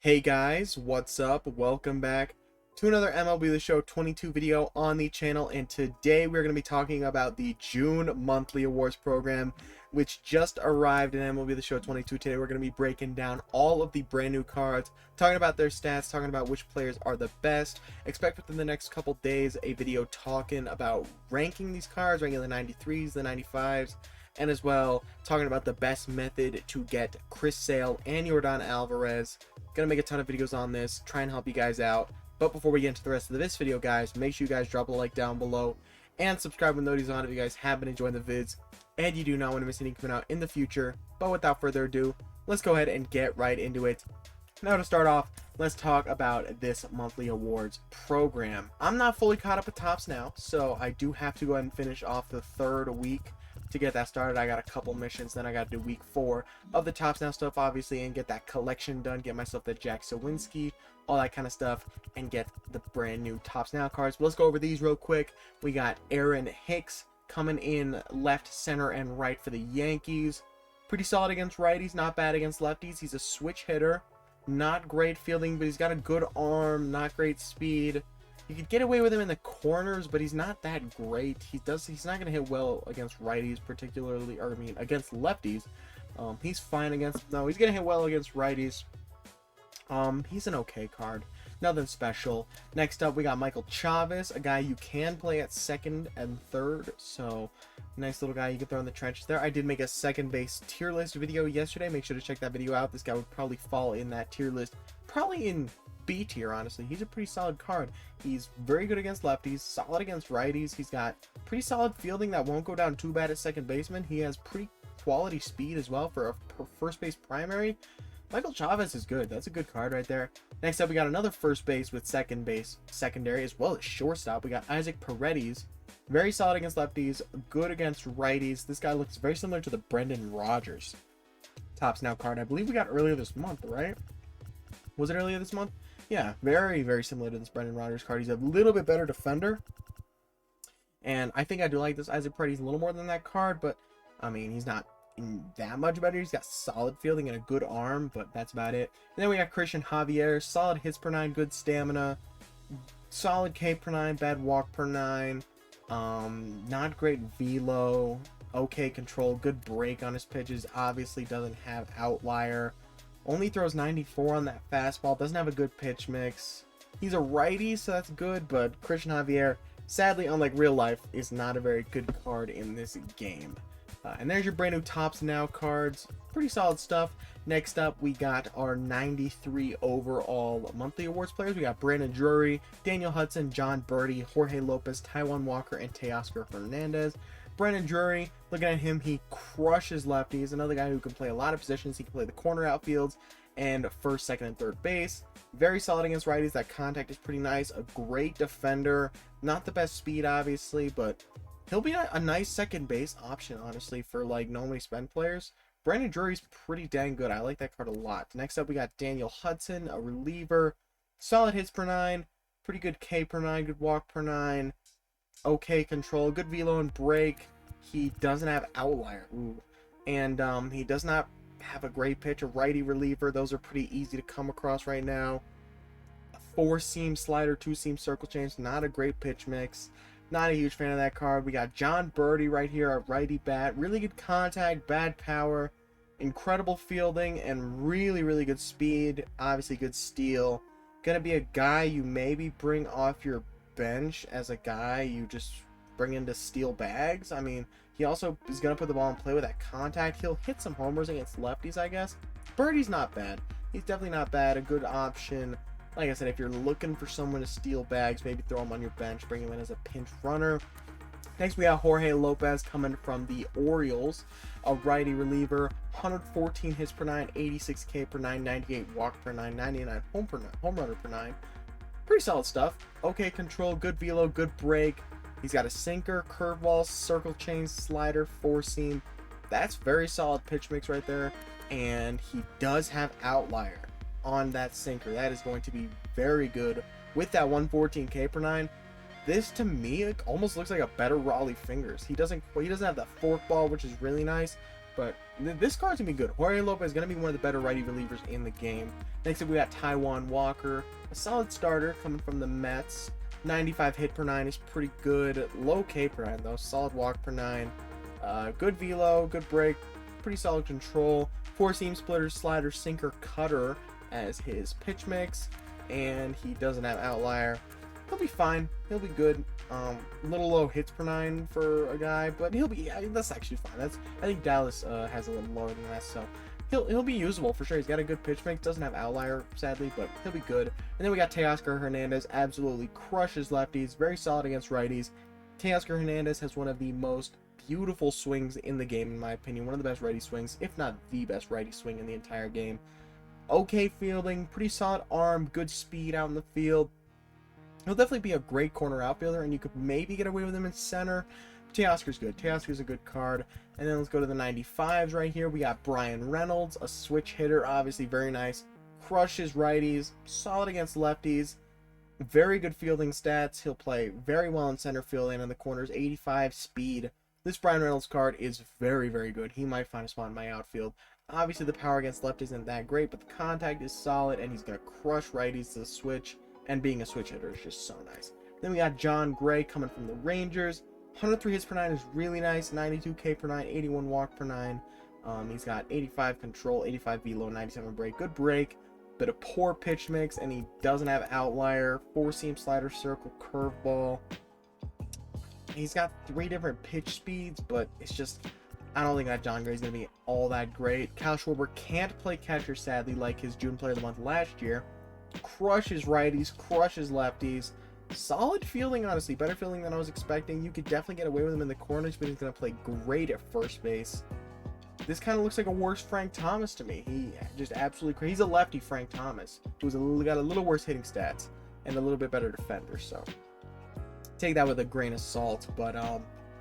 Hey guys, what's up? Welcome back to another MLB The Show 22 video on the channel, and today we're going to be talking about the June monthly awards program, which just arrived in MLB The Show 22. Today we're going to be breaking down all of the brand new cards, talking about their stats, talking about which players are the best. Expect within the next couple days a video talking about ranking these cards, ranking the 93s, the 95s, and as well talking about the best method to get Chris Sale and Yordan Alvarez. Gonna make a ton of videos on this, try and help you guys out. But before we get into the rest of this video, guys, make sure you guys drop a like down below and subscribe with notifications on if you guys have been enjoying the vids and you do not want to miss any coming out in the future. But without further ado, let's go ahead and get right into it. Now to start off, let's talk about this monthly awards program. I'm not fully caught up with Topps now, so I do have to go ahead and finish off the third week to get that started. I got a couple missions, then I got to do week 4 of the Topps Now stuff, obviously, and get that collection done, get myself the Jack Sawinski, all that kind of stuff, and get the brand new Topps Now cards. But let's go over these real quick. We got Aaron Hicks coming in left, center, and right for the Yankees. Pretty solid against righties, not bad against lefties. He's a switch hitter, not great fielding, but he's got a good arm, not great speed. You could get away with him in the corners, but he's not that great. He's not going to hit well against righties, particularly, or I mean, against lefties. He's fine against, no, he's going to hit well against righties. He's an okay card. Nothing special. Next up, we got Michael Chavez, a guy you can play at second and third. So, nice little guy you can throw in the trenches there. I did make a second base tier list video yesterday. Make sure to check that video out. This guy would probably fall in that tier list. Probably in B tier, honestly. He's a pretty solid card. He's very good against lefties, solid against righties. He's got pretty solid fielding that won't go down too bad at second baseman. He has pretty quality speed as well for a first base primary. Michael Chavez is good. That's a good card right there. Next up, we got another first base with second base secondary, as well as shortstop. We got Isaac Paredes. Very solid against lefties, good against righties. This guy looks very similar to the Brendan Rodgers Topps Now card I believe we got earlier this month, right? Was it earlier this month? Yeah, very, very similar to this Brendan Rodgers card. He's a little bit better defender. And I think I do like this Isaac Paredes a little more than that card, but, I mean, he's not that much better. He's got solid fielding and a good arm, but that's about it. And then we got Christian Javier, solid hits per 9, good stamina, solid K per 9, bad walk per 9, not great velo, okay control, good break on his pitches, obviously doesn't have outlier. Only throws 94 on that fastball. Doesn't have a good pitch mix. He's a righty, so that's good, but Christian Javier, sadly, unlike real life, is not a very good card in this game. And there's your brand new Topps Now cards. Pretty solid stuff. Next up, we got our 93 overall monthly awards players. We got Brandon Drury, Daniel Hudson, John Birdie, Jorge Lopez, Taijuan Walker, and Teoscar Fernandez. Brandon Drury, looking at him, he crushes lefties. Another guy who can play a lot of positions. He can play the corner outfields and first, second, and third base. Very solid against righties. That contact is pretty nice. A great defender. Not the best speed, obviously, but he'll be a nice second base option, honestly, for like normally spend players. Brandon Drury's pretty dang good. I like that card a lot. Next up, we got Daniel Hudson, a reliever. Solid hits per 9. Pretty good K per 9. Good walk per 9. Okay control, good velo and break. He doesn't have outlier. Ooh. And he does not have a great pitch. A righty reliever. Those are pretty easy to come across right now. A 4-seam slider, 2-seam circle change. Not a great pitch mix. Not a huge fan of that card. We got John Birdie right here, a righty bat. Really good contact, bad power, incredible fielding, and really, really good speed. Obviously good steal. Gonna be a guy you maybe bring off your bench as a guy you just bring in to steal bags. I mean, he also is going to put the ball in play with that contact. He'll hit some homers against lefties, I guess. Birdie's not bad. He's definitely not bad. A good option. Like I said, if you're looking for someone to steal bags, maybe throw him on your bench, bring him in as a pinch runner. Next, we got Jorge Lopez coming from the Orioles, a righty reliever, 114 hits per 9, 86 K per 9, 98 walk per 9, 99 home runner per 9. Pretty solid stuff. Okay control, good velo, good break. He's got a sinker, curveball, circle change, slider, 4-seam. That's very solid pitch mix right there. And he does have outlier on that sinker. That is going to be very good with that 114 K per 9. This to me, it almost looks like a better Raleigh Fingers. He doesn't have that fork ball, which is really nice, but this card's gonna be good. Jorge Lopez is gonna be one of the better righty relievers in the game. Next up, we got Taijuan Walker, a solid starter coming from the Mets. 95 hit per 9 is pretty good. Low K per 9 though. Solid walk per 9. Good velo, good break, pretty solid control. 4-seam splitter, slider, sinker, cutter as his pitch mix, and he doesn't have outlier. He'll be fine. He'll be good. Little low hits per 9 for a guy, but he'll be. That's actually fine. I think Dallas has a little lower than that, so he'll be usable for sure. He's got a good pitch mix. Doesn't have outlier sadly, but he'll be good. And then we got Teoscar Hernandez. Absolutely crushes lefties. Very solid against righties. Teoscar Hernandez has one of the most beautiful swings in the game, in my opinion. One of the best righty swings, if not the best righty swing in the entire game. Okay fielding, pretty solid arm, good speed out in the field. He'll definitely be a great corner outfielder, and you could maybe get away with him in center. Teoscar's good. Teoscar's a good card. And then let's go to the 95s right here. We got Brian Reynolds, a switch hitter, obviously very nice. Crushes righties, solid against lefties. Very good fielding stats. He'll play very well in center field and in the corners. 85 speed. This Brian Reynolds card is very, very good. He might find a spot in my outfield. Obviously, the power against lefties isn't that great, but the contact is solid, and he's going to crush righties to the switch. And being a switch hitter is just so nice. Then we got John Gray coming from the Rangers. 103 hits per 9 is really nice. 92 K per 9, 81 walk per 9. He's got 85 control, 85 velo, 97 break. Good break, but a poor pitch mix, and he doesn't have outlier. 4-seam slider, circle, curveball. He's got 3 different pitch speeds, but it's just, I don't think that John Gray is going to be all that great. Kyle Schwarber can't play catcher, sadly, like his June Player of the Month last year. Crushes righties, crushes lefties. Solid fielding, honestly. Better fielding than I was expecting. You could definitely get away with him in the corners, but he's going to play great at first base. This kind of looks like a worse Frank Thomas to me. He just absolutely crazy. He's a lefty Frank Thomas, who's got a little worse hitting stats and a little bit better defender, so take that with a grain of salt. But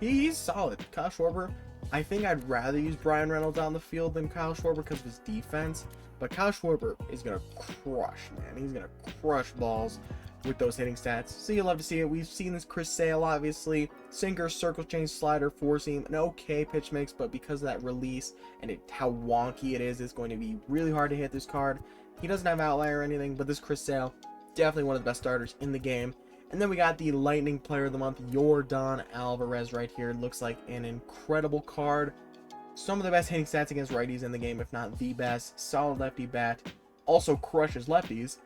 he's solid. Kyle Schwarber, I think I'd rather use Brian Reynolds on the field than Kyle Schwarber because of his defense. But Kyle Schwarber is going to crush, man. He's going to crush balls with those hitting stats. So you'll love to see it. We've seen this Chris Sale, obviously. Sinker, circle change, slider, 4-seam. An okay pitch mix, but because of that release and how wonky it is, it's going to be really hard to hit this card. He doesn't have outlier or anything, but this Chris Sale, definitely one of the best starters in the game. And then we got the Lightning Player of the Month, Yordan Alvarez right here. Looks like an incredible card. Some of the best hitting stats against righties in the game, if not the best. Solid lefty bat. Also crushes lefties.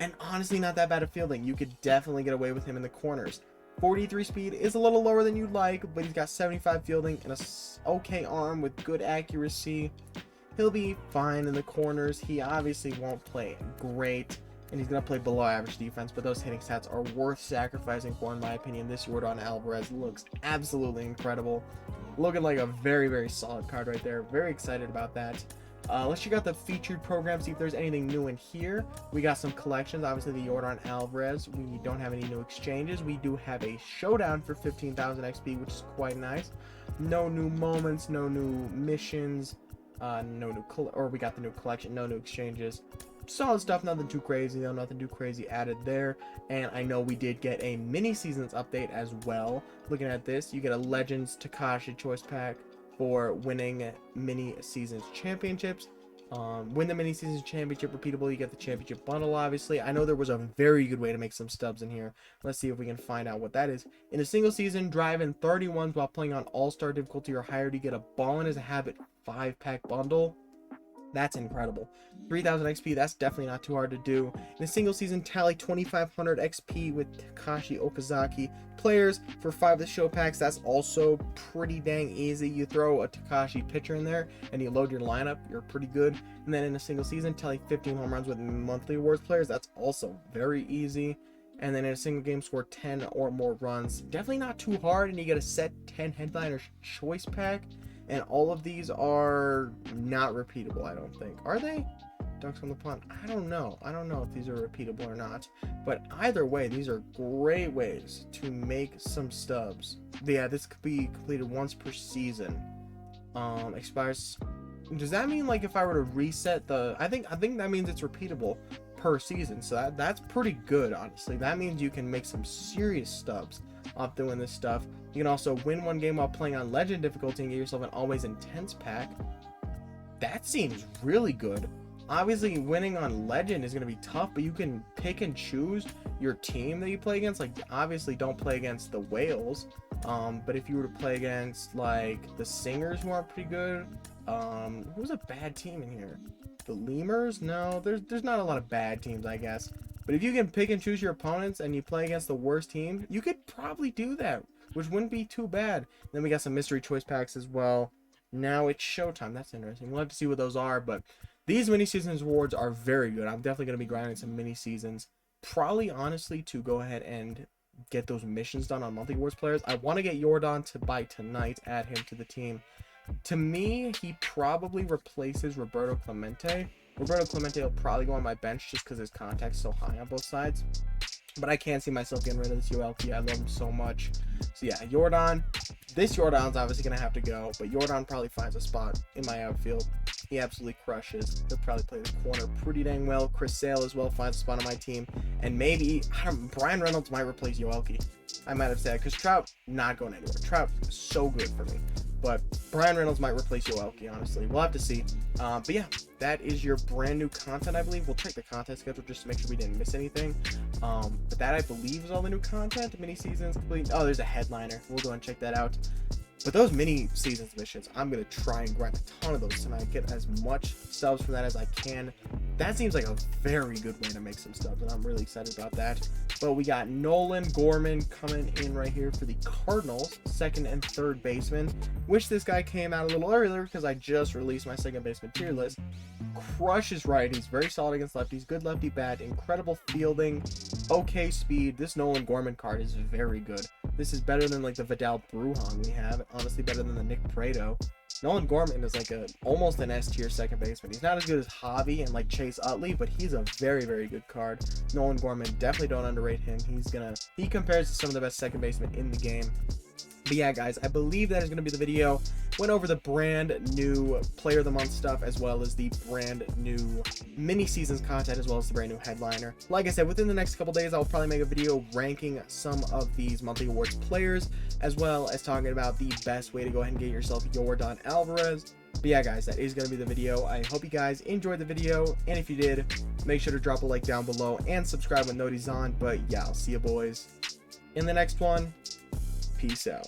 And honestly, not that bad at fielding. You could definitely get away with him in the corners. 43 speed is a little lower than you'd like, but he's got 75 fielding and a okay arm with good accuracy. He'll be fine in the corners. He obviously won't play great, and he's going to play below average defense, but those hitting stats are worth sacrificing for, in my opinion. This Yordan Alvarez looks absolutely incredible. Looking like a very, very solid card right there. Very excited about that. Let's check out the featured program, see if there's anything new in here. We got some collections, obviously the Yordan Alvarez. We don't have any new exchanges. We do have a showdown for 15,000 XP, which is quite nice. No new moments, no new missions, no new, we got the new collection, no new exchanges. Solid stuff, nothing too crazy though, nothing too crazy added there. And I know we did get a mini seasons update as well. Looking at this, you get a Legends Takashi choice pack for winning mini seasons championships. Win the mini seasons championship repeatable, you get the championship bundle, obviously. I know there was a very good way to make some stubs in here. Let's see if we can find out what that is. In a single season, drive in 31s while playing on all-star difficulty or higher to get a Ballin' as a Habit 5-pack bundle. That's incredible. 3,000 XP, that's definitely not too hard to do. In a single season, tally 2,500 XP with Takashi Okazaki. Players for 5 of the show packs, that's also pretty dang easy. You throw a Takashi pitcher in there and you load your lineup, you're pretty good. And then in a single season, tally 15 home runs with monthly awards players, that's also very easy. And then in a single game, score 10 or more runs. Definitely not too hard, and you get a set 10 headliner choice pack. And all of these are not repeatable, I don't think. Are they? Ducks on the Pond. I don't know. I don't know if these are repeatable or not. But either way, these are great ways to make some stubs. Yeah, this could be completed once per season. Expires. Does that mean like if I were to reset the? I think that means it's repeatable per season. So that's pretty good, honestly. That means you can make some serious stubs off doing this stuff. You can also win one game while playing on Legend difficulty and get yourself an Always Intense pack. That seems really good. Obviously, winning on Legend is going to be tough, but you can pick and choose your team that you play against. Like, obviously, don't play against the Whales. But if you were to play against, like, the Singers, who are pretty good. Who's a bad team in here? The Lemurs? No, there's not a lot of bad teams, I guess. But if you can pick and choose your opponents and you play against the worst team, you could probably do that, which wouldn't be too bad. Then we got some mystery choice packs as well. Now it's showtime. That's interesting. We'll have to see what those are, but these mini seasons rewards are very good. I'm definitely going to be grinding some mini seasons, probably honestly to go ahead and get those missions done on monthly awards players. I want to get Yordan to buy tonight, add him to the team. To me, he probably replaces Roberto Clemente. Roberto Clemente will probably go on my bench just because his contact's so high on both sides. But I can't see myself getting rid of this ULP. I love him so much. So yeah, Yordan. This Yordan's obviously going to have to go, but Yordan probably finds a spot in my outfield. He absolutely crushes. He'll probably play the corner pretty dang well. Chris Sale as well finds a spot on my team. And maybe, Brian Reynolds might replace Yoelki. I might have said, because Trout not going anywhere. Trout is so good for me. But Brian Reynolds might replace Yoelki, honestly. We'll have to see. But yeah, that is your brand new content, I believe. We'll check the content schedule just to make sure we didn't miss anything. But that, I believe, is all the new content. Mini seasons complete. Oh, there's a headliner. We'll go and check that out. But those mini seasons missions, I'm going to try and grind a ton of those tonight. Get as much stubs from that as I can. That seems like a very good way to make some stubs, and I'm really excited about that. But we got Nolan Gorman coming in right here for the Cardinals, second and third baseman. Wish this guy came out a little earlier because I just released my second baseman tier list. Crushes righties, very solid against lefties, good lefty bat, incredible fielding, okay speed. This Nolan Gorman card is very good. This is better than like the Vidal Brujan we have. Honestly, better than the Nick Prado. Nolan Gorman is like almost an S tier second baseman. He's not as good as Javi and like Chase Utley, but he's a very, very good card. Nolan Gorman, definitely don't underrate him. He compares to some of the best second basemen in the game. But yeah, guys, I believe that is going to be the video. Went over the brand new Player of the Month stuff, as well as the brand new mini seasons content, as well as the brand new headliner. Like I said, within the next couple days, I'll probably make a video ranking some of these monthly awards players, as well as talking about the best way to go ahead and get yourself Yordan Alvarez. But yeah, guys, that is going to be the video. I hope you guys enjoyed the video, and if you did, make sure to drop a like down below and subscribe with noties on. But yeah, I'll see you boys in the next one. Peace out.